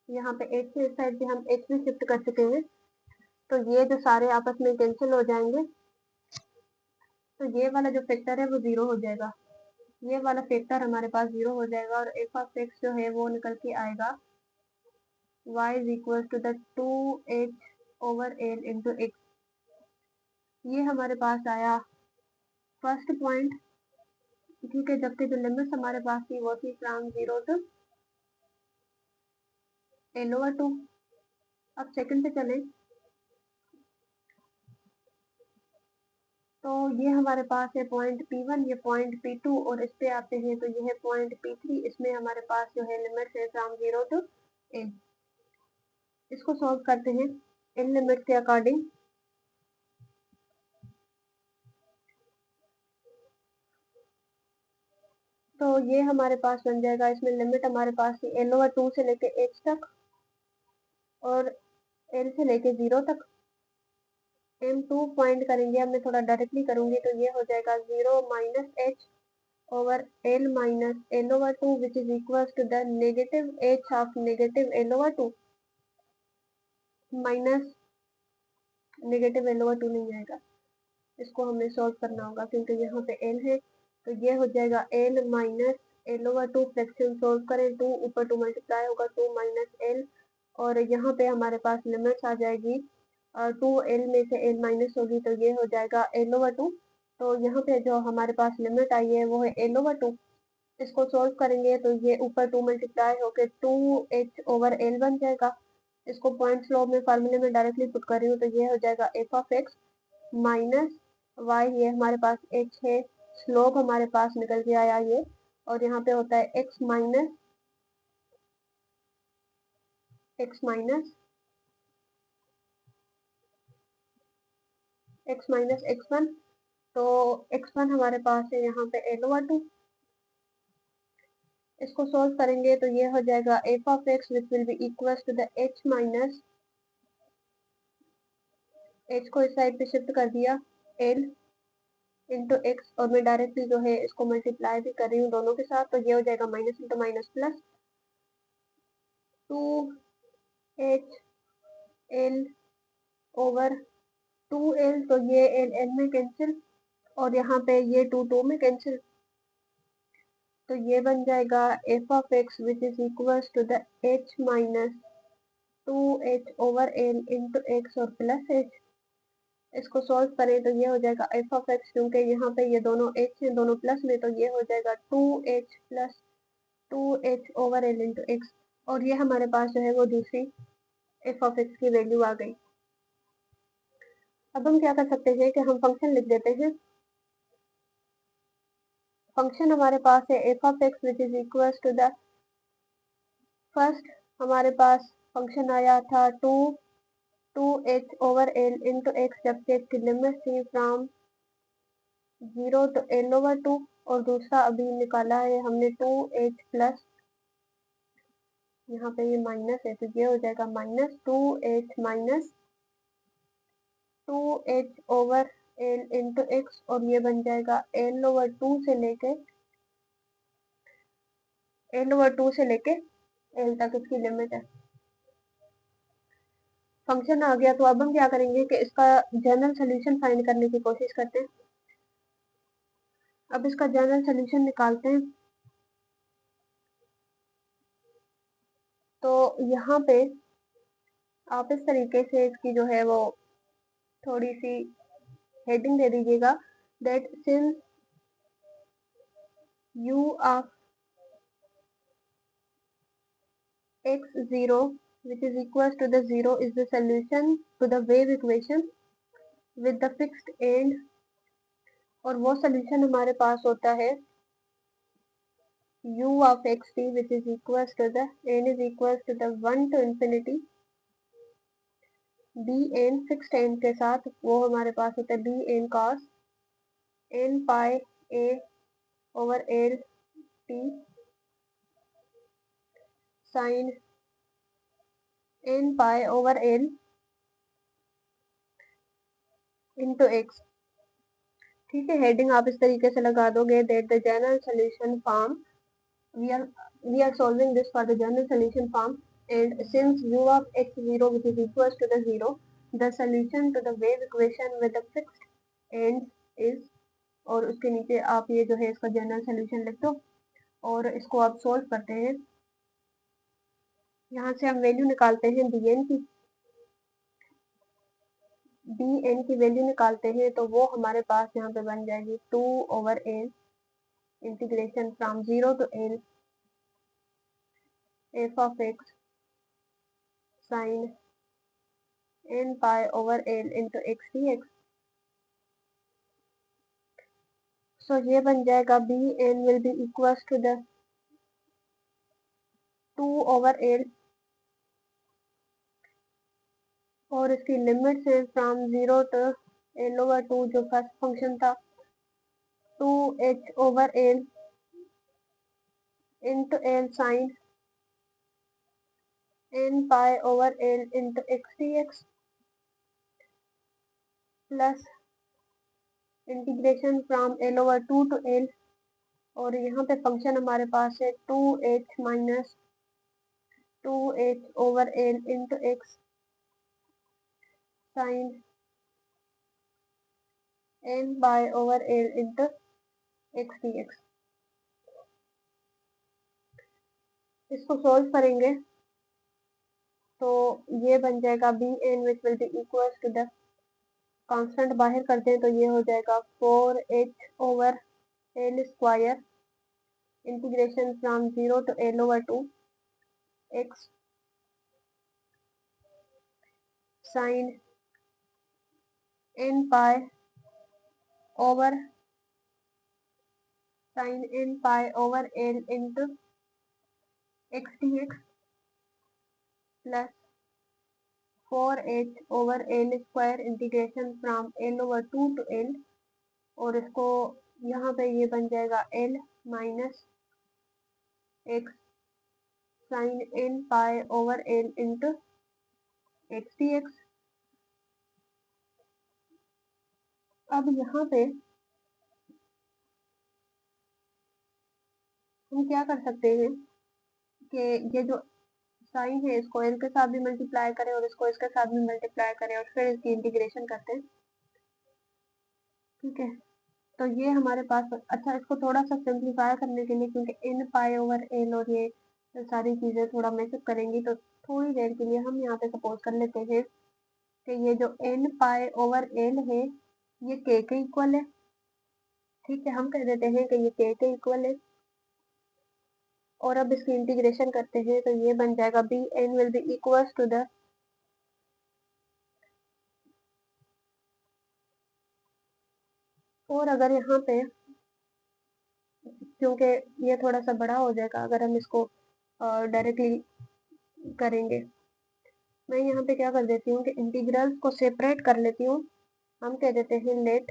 यहाँ पे h से इस साइड पे हम h भी शिफ्ट कर चुके हैं। तो ये जो सारे आपस में कैंसिल हो जाएंगे, तो ये वाला जो फैक्टर है वो जीरो हो जाएगा। ये वाला फैक्टर हमारे पास जीरो हो जाएगा, और एफ ऑफ एक्स जो है वो निकल के आएगा y is equal to the 2h over n into x। ये हमारे पास आया फर्स्ट पॉइंट। ठीक है, जबकि जो लिमिट्स हमारे पास थी वो थी फ्रॉम 0 टू l ओवर 2। अब सेकंड पे चले तो ये हमारे पास है पॉइंट P1, ये पॉइंट P2, और इस पे आते हैं तो ये है पॉइंट P3। इसमें हमारे पास जो है लिमिट्स है फ्रॉम 0 टू n। इसको सॉल्व करते हैं इन लिमिट के अकॉर्डिंग। तो ये हमारे पास बन जाएगा, इसमें लिमिट हमारे पास थी l ओवर 2 से लेके h तक, और l से लेके 0 तक। m2 पॉइंट करेंगे, अब मैं थोड़ा डायरेक्टली करूंगी तो ये हो जाएगा 0 minus h over l minus l over 2 which is equal to the negative h of negative l over 2 minus negative l over 2 नहीं आएगा। इसको हमें सॉल्व करना होगा क्योंकि यहाँ पे l है, तो ये हो जाएगा l minus l over two fraction solve करें, 2 ऊपर 2 मल्टीप्लाई होगा 2 माइनस एल, और यहाँ पे हमारे पास लिमिट्स आ जाएगी 2 एल में से एल माइनस होगी तो ये हो जाएगा एल ओवर टू। तो यहाँ पे जो हमारे पास लिमिट आई है वो है एल ओवर टू। इसको सोल्व करेंगे तो ये ऊपर 2 मल्टीप्लाई होकर 2h ओवर एल बन जाएगा। इसको पॉइंट्स लॉ में फार्मूले में डायरेक्टली पुट कर रही हूँ तो ये हो जाएगा f of x minus y, ये हमारे पास एच है, स्लोप हमारे पास निकल के आया ये, और यहाँ पे होता है x minus x minus x minus x one. तो एक्स वन हमारे पास है यहाँ पे एल ओवर टू। इसको सोल्व करेंगे तो ये हो जाएगा f of x which will be equal to the h minus h को इस साइड पे शिफ्ट कर दिया एल इंटू एक्स, और मैं डायरेक्टली जो है इसको मल्टीप्लाई भी कर रही हूँ दोनों के साथ, तो ये हो जाएगा minus into minus plus 2h L over 2l, तो ये एल एल में कैंसिल और यहाँ पे ये 2 में कैंसिल, तो ये बन जाएगा f of x which is equal to the h minus 2h over l into x और प्लस एच। इसको सॉल्व करें तो ये हो जाएगा एफ ऑफ एक्स, क्योंकि यहाँ पे ये दोनों एच हैं दोनों प्लस में, तो ये हो जाएगा 2h plus 2h over l into x, और ये हमारे पास जो है वो दूसरी एफ ऑफ एक्स की वैल्यू आ गई। अब हम क्या कर सकते हैं कि हम फंक्शन लिख देते हैं। फंक्शन हमारे पास है f of x which is equal to the first हमारे पास फंक्शन आया था 2h over l into x, जबकि इसकी लिमिट थी फ्रॉम 0 to एल ओवर 2, और दूसरा अभी निकाला है हमने 2h प्लस, यहाँ पे ये माइनस है तो ये हो जाएगा minus 2h minus 2h over l into x, और ये बन जाएगा एल ओवर टू से लेके एल तक इसकी लिमिट है। फंक्शन आ गया, तो अब हम क्या करेंगे कि इसका जनरल सोल्यूशन फाइंड करने की कोशिश करते हैं। अब इसका जनरल सोल्यूशन निकालते हैं। तो यहाँ पे आप इस तरीके से इसकी जो है वो थोड़ी सी हेडिंग दे दीजिएगा, that since u of x0 which is equals to the 0 is the solution to the wave equation with the fixed end, और वो सोल्यूशन हमारे पास होता है u of xt which is equals to the n is equals to the 1 to infinity bn fixed and के साथ, वो हमारे पास होता है bn cos n pi a over l t sine n pi over l into x. ठीक है, heading आप इस तरीके से लगा दोगे, that the general solution form we are solving this for the general solution form, and since u of x0 which is equals to the 0, the solution to the wave equation with the fixed ends is, और उसके नीचे आप ये जो है इसका general solution लिख दो और इसको आप सोल्व करते हैं। यहाँ से हम वैल्यू निकालते हैं bn की वैल्यू निकालते हैं, तो वो हमारे पास यहाँ पे बन जाएगी 2 over l integration from 0 to l f of x sine n pi over l into x d x. So ये बन जाएगा bn will be equals to the 2 over l, और इसकी लिमिट है फ्रॉम 0 टू एल ओवर 2, जो first function था 2h over l into l sine n pi over l into x d x plus integration from l over 2 to l, और यहाँ पे function हमारे पास है 2h minus 2h over l into x sine n pi over l into x d x. इसको solve करेंगे तो ये बन जाएगा b n which will be equal to the constant बाहर करते हैं तो ये हो जाएगा 4h over L square integration from 0 to l over 2 x sin n pi over l into x dx plus 4h over l square integration from l over 2 to l और इसको यहाँ पे ये बन जाएगा l minus x sin n pi over l into x dx। अब यहाँ पे हम क्या कर सकते हैं कि ये जो साइन है इसको l के साथ भी मल्टीप्लाई करें और इसको इसके साथ भी मल्टीप्लाई करें और फिर इसकी इंटीग्रेशन करते हैं। ठीक है, तो ये हमारे पास अच्छा इसको थोड़ा सा सिंप्लीफाई करने के लिए क्योंकि n पाई ओवर l और ये सारी चीज़ें थोड़ा मेकअप करेंगी तो थोड़ी देर के लिए हम यहाँ पे सपोज कर लेते हैं कि ये जो n पाई ओवर l है ये k के इक्वल है। ठीक है, हम कह देते हैं कि ये k के इक्वल है और अब इसकी इंटीग्रेशन करते हैं तो ये बन जाएगा b n will be equals to the और अगर यहाँ पे क्योंकि ये थोड़ा सा बड़ा हो जाएगा अगर हम इसको डायरेक्टली करेंगे, मैं यहाँ पे क्या कर देती हूँ कि इंटीग्रल्स को सेपरेट कर लेती हूँ। हम कह देते हैं लेट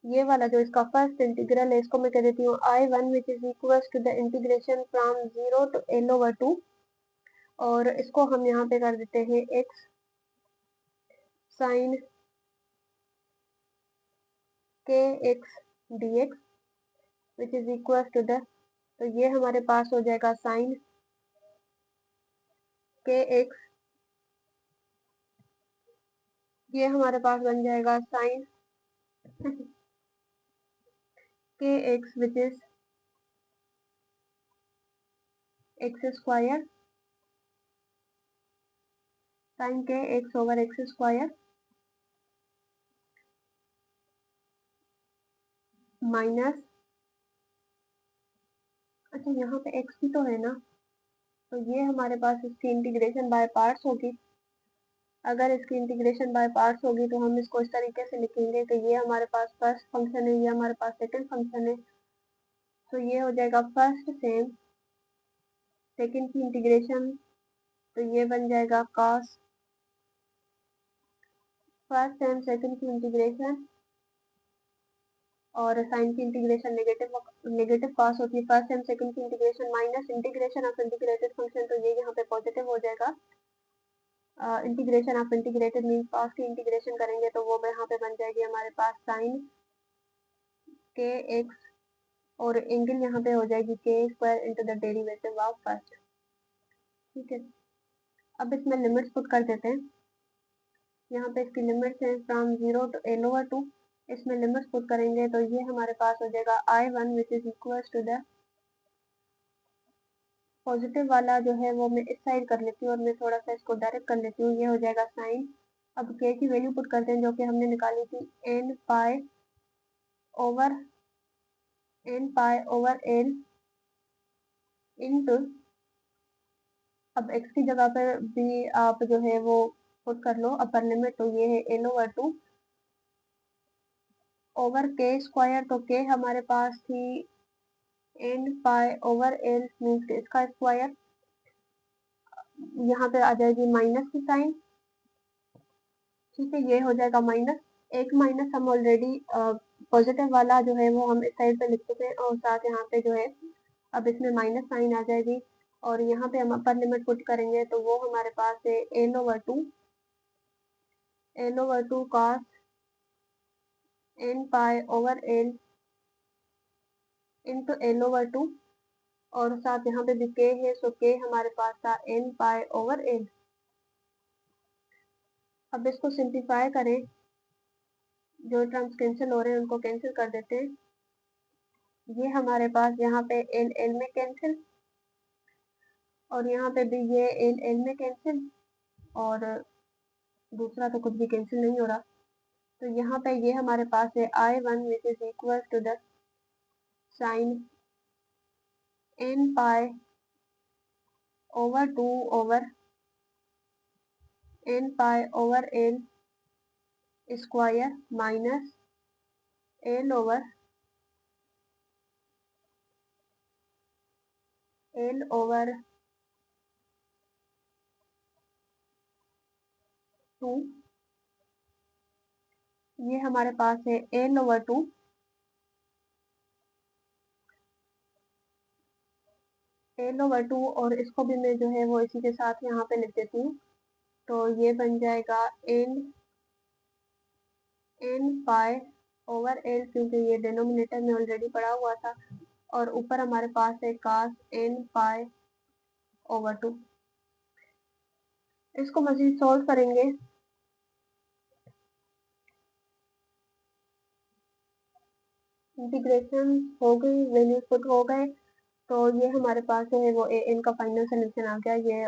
ये वाला जो इसका फर्स्ट इंटीग्रल है इसको मैं कह देती हूँ I1 which is equal to the integration from 0 to l over 2 और इसको हम यहाँ पे कर देते हैं x sine kx dx which is equal to the तो ये हमारे पास हो जाएगा साइन kx ये हमारे पास बन जाएगा sine kx which is x square sine kx over x square minus अच्छा यहाँ पे x भी तो है ना तो ये हमारे पास इसकी इंटीग्रेशन बाय पार्ट्स होगी। अगर इसकी इंटीग्रेशन बाय पार्ट्स होगी तो हम इसको इस तरीके से लिखेंगे कि ये हमारे पास फर्स्ट फंक्शन है ये हमारे पास सेकंड फंक्शन है तो ये हो जाएगा फर्स्ट सेम सेकंड की इंटीग्रेशन तो ये बन जाएगा cos फर्स्ट सेम सेकंड की इंटीग्रेशन और साइन की इंटीग्रेशन नेगेटिव कॉस होती है फर्स्ट एंड सेकंड की integration minus integration of integrated function तो ये यहाँ पे पॉजिटिव हो जाएगा। Integration of integrated means cos की इंटीग्रेशन करेंगे तो वो यहाँ पे बन जाएगी हमारे पास साइन के एक्स और एंगल यहाँ पे हो जाएगी के square into the derivative of first. ठीक है, अब इसमें लिमिट्स पुट कर देते हैं। यहाँ पे इसकी लिमिट्स हैं फ्रॉम 0 to l over 2 इसमें लिमिट्स पुट करेंगे तो ये हमारे पास हो जाएगा I1 which is equal to the positive वाला जो है वो मैं इस साइड कर लेती हूँ और मैं थोड़ा सा इसको डायरेक्ट कर लेती हूँ ये हो जाएगा साइन अब के की वैल्यू पुट करते हैं जो कि हमने निकाली थी n pi over l into अब x की जगह पर भी आप जो है वो पुट कर लो अपर लिमिट तो ये है l over 2 over k square तो के हमारे पास थी n pi over l means इसका स्क्वायर यहाँ पे आ जाएगी माइनस की साइन। ठीक है, ये हो जाएगा माइनस एक माइनस हम ऑलरेडी पॉजिटिव वाला जो है वो हम इस साइड पे लिख चुके हैं और साथ यहाँ पे जो है अब इसमें माइनस साइन आ जाएगी और यहाँ पे हम अपर लिमिट पुट करेंगे तो वो हमारे पास है l over two cos n pi over l into l over 2 और साथ यहाँ पे भी के है सो के हमारे पास था एन पाई ओवर एल। अब इसको सिंप्लीफाई करें जो टर्म्स कैंसिल हो रहे हैं उनको कैंसिल कर देते हैं। ये हमारे पास यहाँ पे एल एल में कैंसिल और यहाँ पे भी ये एल एल में कैंसिल, और दूसरा तो कुछ भी कैंसिल नहीं हो रहा। तो यहाँ पे ये हमारे पास है I1 which is equal to the sine n pi over 2 over n pi over l square minus l over 2। ये हमारे पास है l ओवर 2 l ओवर 2, और इसको भी मैं जो है वो इसी के साथ यहाँ पे लिख देती हूँ। तो ये बन जाएगा n पाई ओवर l, क्योंकि ये डिनोमिनेटर में ऑलरेडी पड़ा हुआ था, और ऊपर हमारे पास है cos n पाई ओवर 2। इसको मजीद सॉल्व करेंगे। इंटीग्रेशन हो गई, वैल्यूज पुट हो गए, तो ये हमारे पास जो है वो इनका फाइनल सोल्यूशन आ गया। ये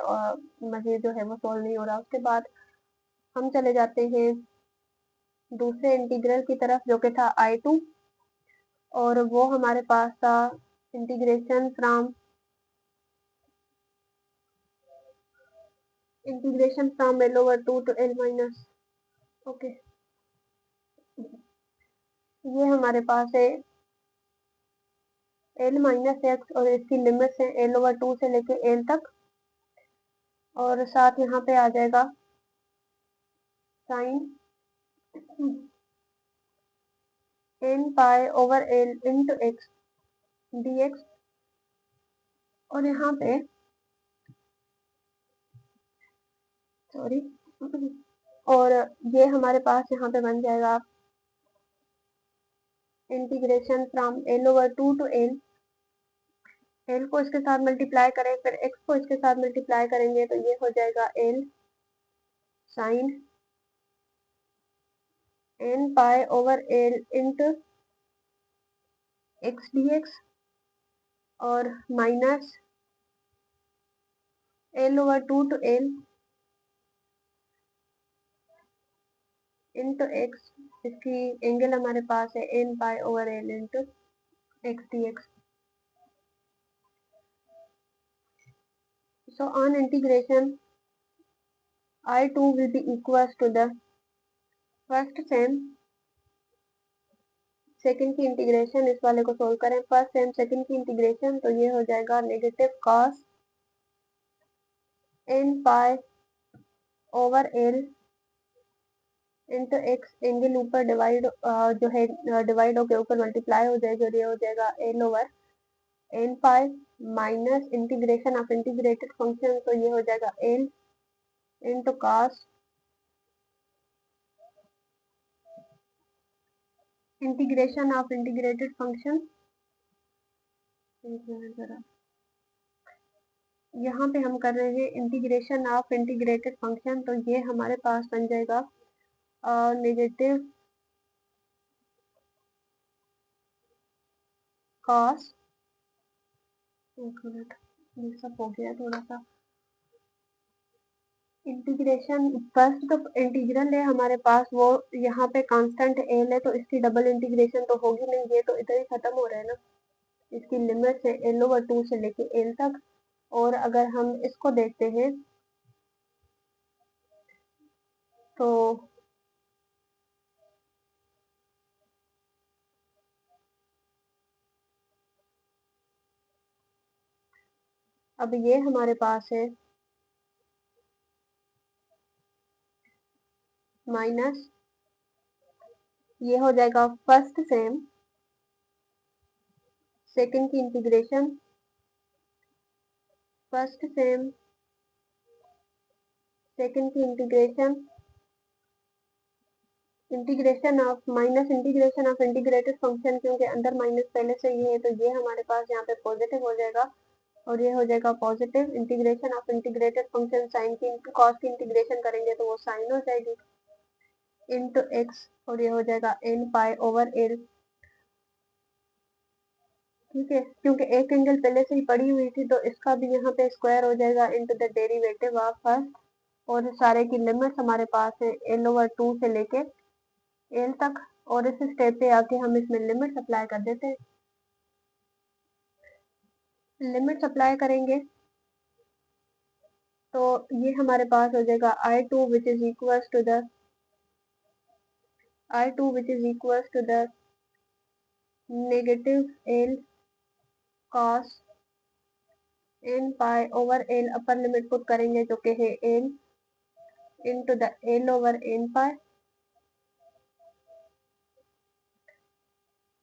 मजीद जो है वो सॉल्व नहीं हो रहा। उसके बाद हम चले जाते हैं दूसरे इंटीग्रल की तरफ, जो कि था I2, और वो हमारे पास था integration from L over 2 to L minus. Okay, ये हमारे पास है L माइनस एक्स, और इसकी लिमिट्स है L over 2 से लेके L तक, और साथ यहाँ पे आ जाएगा sine n pi over L into x dx, और यहाँ पे सॉरी और ये हमारे पास यहाँ पे बन जाएगा integration from L over 2 to L को इसके साथ मल्टीप्लाई करें, फिर x को इसके साथ मल्टीप्लाई करेंगे, तो ये हो जाएगा L sine n pi over L into x dx, और minus L over 2 to L into x, इसकी एंगल हमारे पास है n pi over L into x dx। So on integration, I2 will be equals to the first sem second की integration. इस वाले को solve करें, फर्स्ट सेम सेकंड की इंटीग्रेशन, तो ये हो जाएगा negative cos n pi over L into x, angle ऊपर डिवाइड जो है डिवाइड होकर ऊपर मल्टीप्लाई हो जाएगा, और ये हो जाएगा L over n pi minus integration of integrated function, तो ये हो जाएगा L into cos integration of integrated function. यहाँ पे हम कर रहे हैं इंटीग्रेशन ऑफ इंटीग्रेटेड फंक्शन, तो ये हमारे पास बन जाएगा नेगेटिव कॉस, एक मिनट मिक्सअप हो गया थोड़ा सा, इंटीग्रेशन फर्स्ट तो इंटीग्रल है हमारे पास, वो यहाँ पे कांस्टेंट एल है, तो इसकी डबल इंटीग्रेशन तो होगी नहीं, ये तो इधर ही खत्म हो रहा है ना। इसकी लिमिट है L ओवर 2 से लेके L तक, और अगर हम इसको देखते हैं तो अब ये हमारे पास है माइनस, ये हो जाएगा फर्स्ट सेम सेकंड की इंटीग्रेशन, फर्स्ट सेम सेकंड की integration, integration of minus integration of integrated function, क्योंकि अंदर माइनस पहले से ही है, तो ये हमारे पास यहाँ पे पॉजिटिव हो जाएगा, और ये हो जाएगा positive integration of integrated function, sine की कॉस की इंटीग्रेशन करेंगे तो वो साइन हो जाएगी इंटू एक्स, और ये हो जाएगा n पाई ओवर L ठीक है, क्योंकि एक एंगल पहले से ही पड़ी हुई थी तो इसका भी यहाँ पे स्क्वायर हो जाएगा into the derivative of first, और सारे की लिमिट्स हमारे पास है L/2 से लेके L तक, और इस स्टेप पे आके हम इसमें लिमिट्स अप्लाई कर देते हैं। लिमिट्स अप्लाई करेंगे तो ये हमारे पास हो जाएगा I2 which is equals to the negative L cos n pi over L, upper limit put करेंगे जो कि है L इंटू द L/n पाई।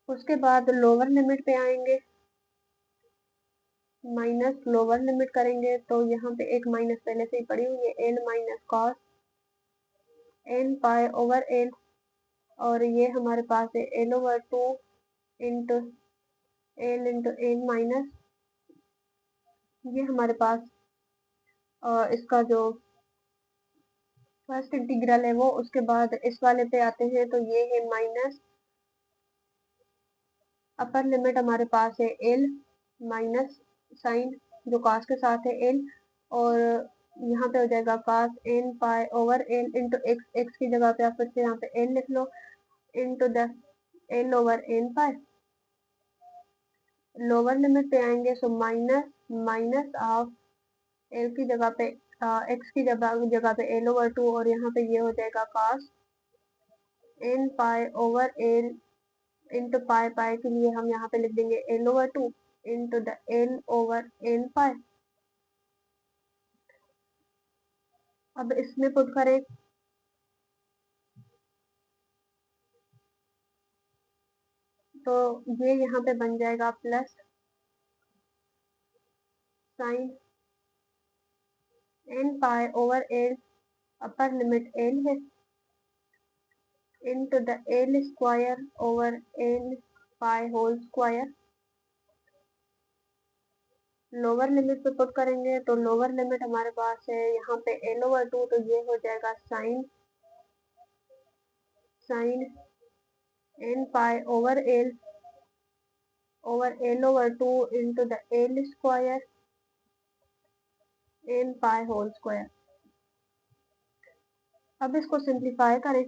उसके बाद लोअर लिमिट पे आएंगे, माइनस लोअर लिमिट करेंगे तो यहाँ पे एक माइनस पहले से ही पड़ी हुई है, L minus cos n pi over L, और ये हमारे पास है L/2 into L into n minus, ये हमारे पास इसका जो फर्स्ट इंटीग्रल है वो। उसके बाद इस वाले पे आते हैं तो ये है माइनस, अपर लिमिट हमारे पास है L माइनस साइन जो कॉस के साथ है L, और यहाँ पे हो जाएगा cos n pi over L into x, x की जगह पे आप फिर से यहाँ पे L लिख लो into the L/n pi. Lower limit पे आएंगे so minus minus of L की जगह पे x की जगह पे L/2, और यहाँ पे ये हो जाएगा cos n pi over L into pi, pi के लिए हम यहाँ पे लिख देंगे L/2 इंटू द L/n पाई। अब इसमें पुट करें तो ये यहाँ पे बन जाएगा plus sine n pi over L, upper limit L है, into the L square over N pi whole square. Lower limit पे पुट करेंगे तो लोअर लिमिट हमारे पास है यहाँ पे L/2, तो ये हो जाएगा sine n pi over L over L/2 into the L square n pi whole square. अब इसको सिंप्लीफाई करें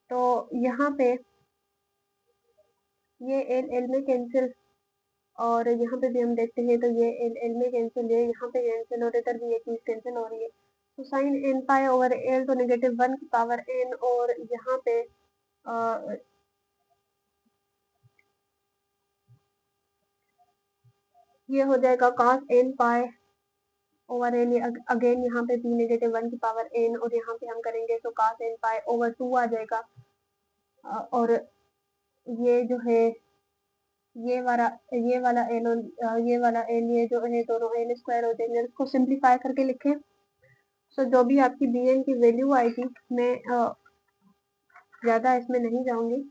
तो यहाँ पे ये L L में कैंसिल, और यहाँ पे भी हम देखते हैं तो ये L L में कैंसिल है, यहाँ पे कैंसिल, और इधर भी ये चीज कैंसिल हो रही है। तो sine n pi over L तो -1 की पावर n, और यहाँ पे ये हो जाएगा cos n pi over n, again यहाँ पे भी -1 की पावर n, और यहाँ पे हम करेंगे तो cos n पाई ओवर 2 आ जाएगा, और ये जो है ये वाला ये वाला एल, ये वाला एल, ये जो है दोनों एल स्क्वायर हो जाएंगे। इसको सिंप्लीफाई करके लिखें तो जो भी आपकी बी एन की वैल्यू आएगी, मैं ज़्यादा इसमें नहीं जाऊंगी,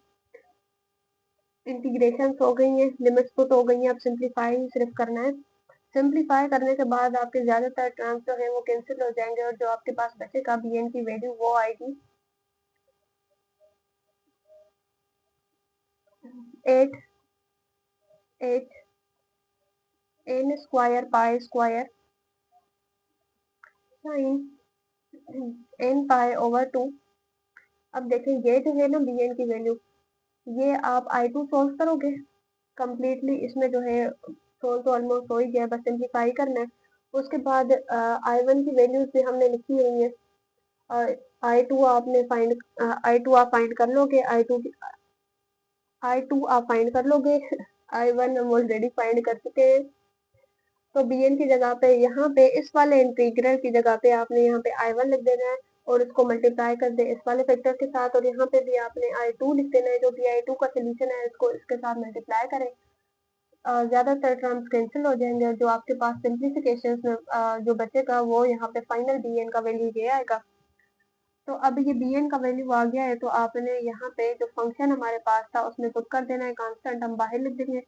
इंटीग्रेशन हो गई है, लिमिट्स पुट हो गई हैं, अब सिंप्लीफाई सिर्फ करना है। सिंप्लीफाई करने के बाद आपके ज़्यादातर टर्म्स जो है वो कैंसिल हो जाएंगे, और जो आपके पास बचेगा बी एन की वैल्यू वो आएगी 8 8 n square pi square sign n pi over 2। अब देखें ये जो है ना बी एन की वैल्यू, ये आप I2 सोल्व करोगे कंप्लीटली, इसमें जो है सोल्व तो ऑलमोस्ट हो ही गया, बस सिंप्लीफाई करना है। उसके बाद I1 की वैल्यूज भी हमने लिखी हुई है, I2 आपने फाइंड I2 आप फाइंड कर लोगे, I2 आप फाइंड कर लोगे I1 हम ऑलरेडी फाइंड कर चुके हैं। तो बी एन की जगह पे यहाँ पे इस वाले इंटीग्रल की जगह पे आपने यहाँ पे I1 लिख देना है, और इसको मल्टीप्लाई कर दे इस वाले फैक्टर के साथ, और यहाँ पे भी आपने I2 लिख देना है, जो भी I2 का सोल्यूशन है इसको इसके साथ मल्टीप्लाई करें। ज़्यादातर टर्म्स कैंसिल हो जाएंगे, और जो आपके पास सिंप्लीफिकेशन में जो बचेगा वो यहाँ पे फाइनल बी एन का वैल्यू ये आएगा। तो अब ये बी एन का वैल्यू आ गया है, तो आपने यहाँ पे जो फंक्शन हमारे पास था उसमें पुट कर देना है, कांस्टेंट हम बाहर लिख देंगे,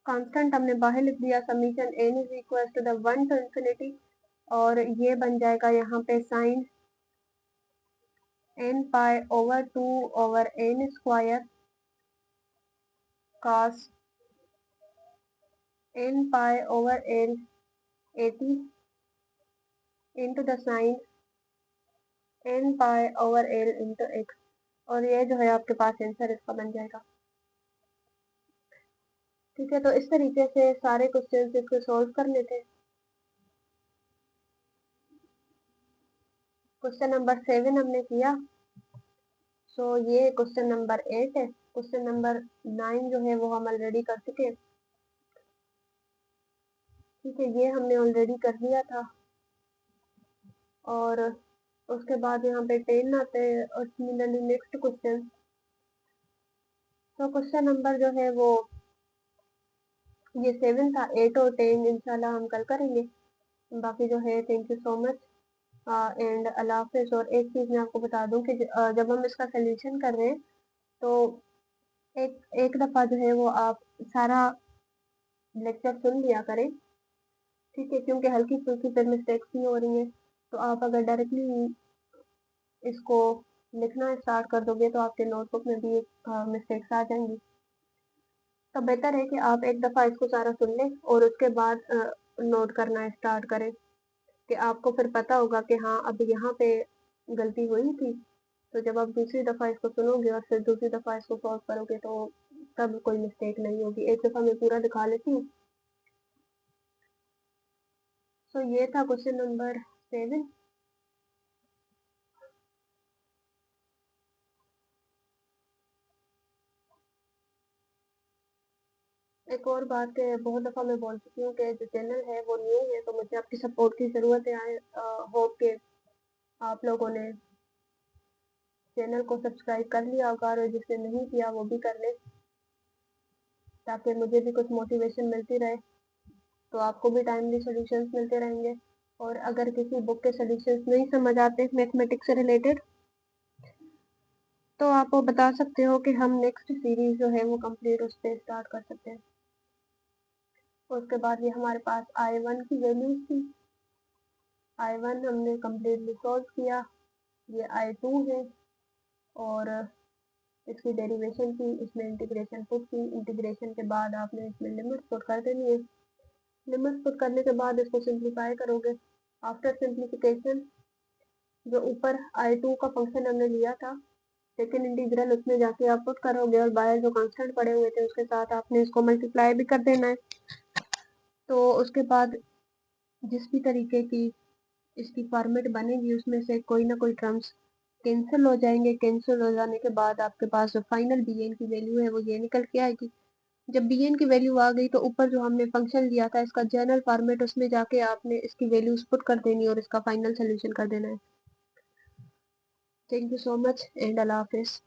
कांस्टेंट हमने बाहर लिख दिया, summation n is equal to the 1 to infinity, और ये बन जाएगा यहाँ पे sine n pi over 2 over n square cos n pi over l 80 into the sin n pi over l into x, और ये जो है आपके पास आंसर इसका बन जाएगा। ठीक है, तो इस तरीके से सारे क्वेश्चन इसको सॉल्व कर लेते हैं। क्वेश्चन नंबर 7 हमने किया, सो ये क्वेश्चन नंबर 8 है। क्वेश्चन नंबर 9 जो है वो हम ऑलरेडी कर चुके हैं। ठीक है, ये हमने ऑलरेडी कर लिया था, और उसके बाद यहाँ पे 10 आते हैं और सिमिलरली नेक्स्ट क्वेश्चन। तो क्वेश्चन नंबर जो है वो ये 7 था, 8 और 10 इंशाल्लाह हम कल करेंगे। बाकी जो है thank you so much and अल्लाह हाफिज़। और एक चीज़ मैं आपको बता दूं कि जब हम इसका सोल्यूशन कर रहे हैं तो एक एक दफ़ा जो है वो आप सारा लेक्चर सुन लिया करें। ठीक है, क्योंकि हल्की फुल्की फिर मिस्टेक्स भी हो रही हैं, तो आप अगर डायरेक्टली इसको लिखना स्टार्ट कर दोगे तो आपके नोटबुक में भी मिस्टेक्स आ जाएंगी। तो बेहतर है कि आप एक दफ़ा इसको सारा सुन लें और उसके बाद नोट करना स्टार्ट करें, कि आपको फिर पता होगा कि हाँ अब यहाँ पे गलती हुई थी। तो जब आप दूसरी दफ़ा इसको सुनोगे और फिर दूसरी दफ़ा इसको सॉल्व करोगे तो तब कोई मिस्टेक नहीं होगी। एक दफ़ा मैं पूरा दिखा लेती हूँ। तो ये था क्वेश्चन नंबर 7। एक और बात है, बहुत दफ़ा मैं बोल चुकी हूँ कि जो चैनल है वो न्यू है, तो मुझे आपकी सपोर्ट की ज़रूरत है। होप के आप लोगों ने चैनल को सब्सक्राइब कर लिया होगा, और जिसने नहीं किया वो भी कर ले, ताकि मुझे भी कुछ मोटिवेशन मिलती रहे, तो आपको भी टाइमली सॉल्यूशंस मिलते रहेंगे। और अगर किसी बुक के सॉल्यूशंस नहीं समझ आते मैथमेटिक्स से रिलेटेड, तो आप वो बता सकते हो कि हम नेक्स्ट सीरीज जो है वो कंप्लीट उस पर स्टार्ट कर सकते हैं। उसके बाद ये हमारे पास I1 की वैल्यूज थी। I1 हमने कम्प्लीटली सॉल्व किया। ये I2 है, और इसकी डेरिवेशन की, इसमें इंटीग्रेशन पुट की। इंटीग्रेशन के बाद आपने इसमें लिमिट पुट कर देनी है। लिमिट पुट करने के बाद इसको सिंप्लीफाई करोगे। आफ्टर सिंप्लीफिकेशन जो ऊपर I2 का फंक्शन हमने लिया था, सेकेंड इंटीग्रल, उसमें जाके आप पुट करोगे, और बाहर जो कांस्टेंट पड़े हुए थे उसके साथ आपने इसको मल्टीप्लाई भी कर देना है। तो उसके बाद जिस भी तरीके की इसकी फॉर्मेट बनेगी उसमें से कोई ना कोई टर्म्स कैंसिल हो जाएंगे। कैंसिल हो जाने के बाद आपके पास जो फाइनल bn की वैल्यू है वो ये निकल के आएगी। जब bn की वैल्यू आ गई तो ऊपर जो हमने फंक्शन लिया था इसका जनरल फॉर्मेट, उसमें जाके आपने इसकी वैल्यूज पुट कर देनी और इसका फाइनल सोल्यूशन कर देना है। Thank you so much and अल्लाह हाफिज़।